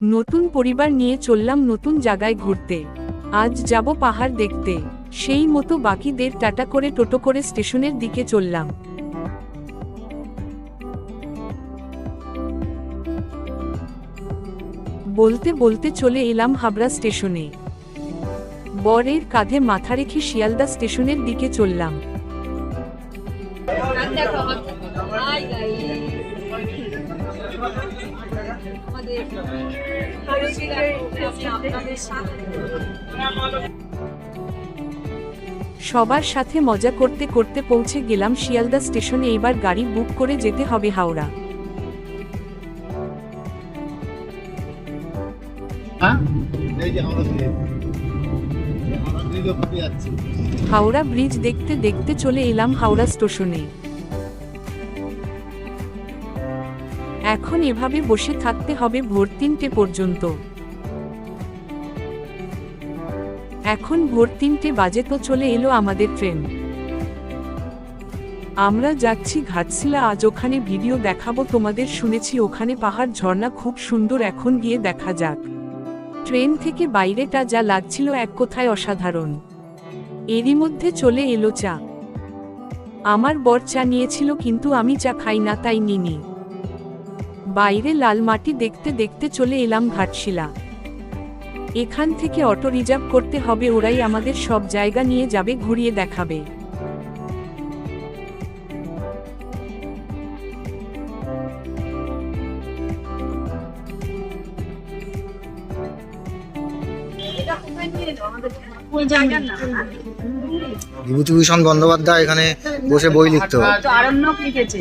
নতুন পরিবার নিয়ে চললাম নতুন জায়গায় ঘুরতে। আজ যাব পাহাড় দেখতে। সেই মতো বাকিদের টাটা করে টোটো করে স্টেশনের দিকে চললাম। বলতে বলতে চলে এলাম হাবড়া স্টেশনে। বরের কাঁধে মাথা রেখে শিয়ালদা স্টেশনের দিকে চললাম। সবার সাথে মজা করতে করতে পৌঁছে গেলাম শিয়ালদা স্টেশনে। এবার গাড়ি বুক করে যেতে হবে হাওড়া। হাওড়া ব্রিজ দেখতে দেখতে চলে এলাম হাওড়া স্টেশনে। এখন এভাবে বসে থাকতে হবে ভোর 3টে পর্যন্ত। এখন ভোর 3টে বাজে, তো চলে এলো আমাদের ট্রেন। আমরা যাচ্ছি ঘাটশিলা। আজ ওখানে ভিডিও দেখাবো তোমাদের। শুনেছি ওখানে পাহাড় ঝর্ণা খুব সুন্দর, এখন গিয়ে দেখা যাক। ট্রেন থেকে বাইরেটা যা লাগছিল এক কথায় অসাধারণ। এরই মধ্যে চলে এলো চা। আমার বর চা নিয়েছিল, কিন্তু আমি চা খাই না, তাই নিনি। বাইরে লাল মাটি দেখতে দেখতে চলে এলাম ঘাটশিলা। এখান থেকে অটো রিজার্ভ করতে হবে, ওরাই আমাদের সব জায়গা নিয়ে যাবে, ঘুরিয়ে দেখাবে। বিভূতিভূষণ বন্দ্যোপাধ্যায় এখানে বসে বই লিখতো। আরণ্যক লিখেছে।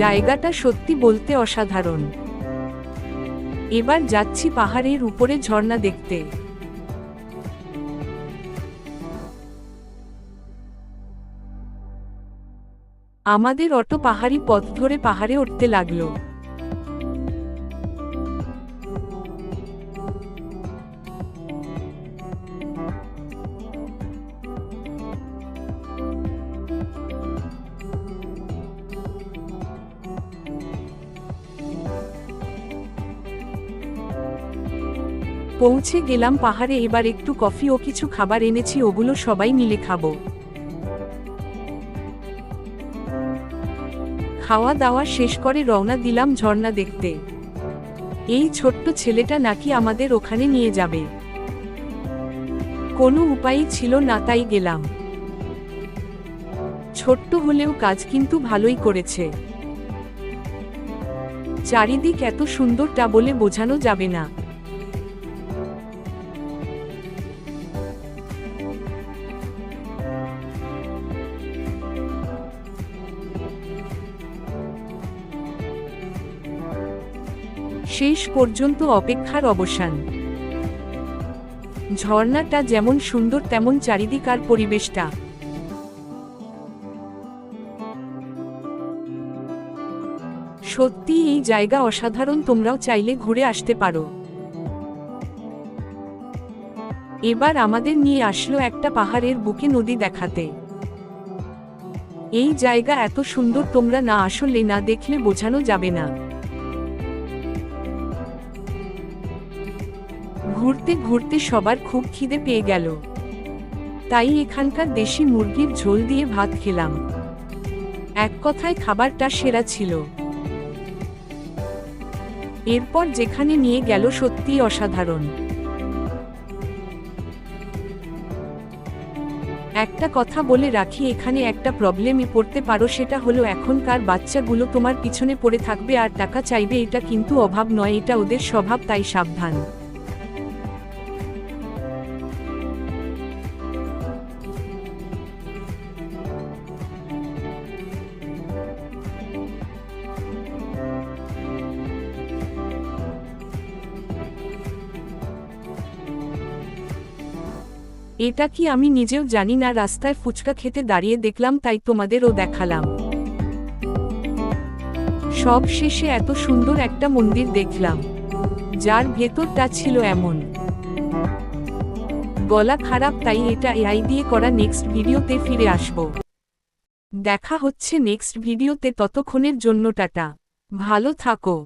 জায়গাটা সত্যি বলতে অসাধারণ। এবার যাচ্ছি পাহাড়ের উপরে ঝর্ণা দেখতে। আমাদের অটো পাহাড়ি পথ ধরে পাহাড়ে উঠতে লাগলো। পৌঁছে গেলাম পাহাড়ে। এবার একটু কফি ও কিছু খাবার এনেছি, ওগুলো সবাই মিলে খাবো। খাওয়া দাওয়া শেষ করে রওনা দিলাম ঝর্ণা দেখতে। এই ছোট্ট ছেলেটা নাকি আমাদের ওখানে নিয়ে যাবে। কোনো উপায়ই ছিল না, তাই গেলাম। ছোট্ট হলেও কাজ কিন্তু ভালোই করেছে। চারিদিক এত সুন্দর, তা বলে বোঝানো যাবে না। শেষ পর্যন্ত অপেক্ষার অবসান। ঝর্ণাটা যেমন সুন্দর, তেমন চারিদিক আর পরিবেশটা। সত্যি এই জায়গা অসাধারণ, তোমরাও চাইলে ঘুরে আসতে পারো। এবার আমাদের নিয়ে আসলো একটা পাহাড়ের বুকে নদী দেখাতে। এই জায়গা এত সুন্দর, তোমরা না আসলে না দেখলে বোঝানো যাবে না। ঘুরতে ঘুরতে সবার খুব খিদে পেয়ে গেল, তাই এখানকার দেশি মুরগির ঝোল দিয়ে ভাত খেলাম। এক কথায় খাবারটা সেরা ছিল। এরপর যেখানে নিয়ে গেল সত্যিই অসাধারণ। একটা কথা বলে রাখি, এখানে একটা প্রবলেমে পড়তে পারো, সেটা হলো এখনকার বাচ্চাগুলো তোমার পিছনে পড়ে থাকবে আর টাকা চাইবে। এটা কিন্তু অভাব নয়, এটা ওদের স্বভাব, তাই সাবধান। এটা কি আমি নিজেও জানি না। রাস্তায় ফুচকা খেতে দাঁড়িয়ে দেখলাম, তাই তোমাদেরও দেখালাম। সব শেষে এত সুন্দর একটা মন্দির দেখলাম, যার ভেতরটা ছিল এমন। গলা খারাপ, তাই এটা এআই দিয়ে করা। নেক্সট ভিডিওতে ফিরে আসব। দেখা হচ্ছে নেক্সট ভিডিওতে, ততক্ষণের জন্য টাটা, ভালো থাকো।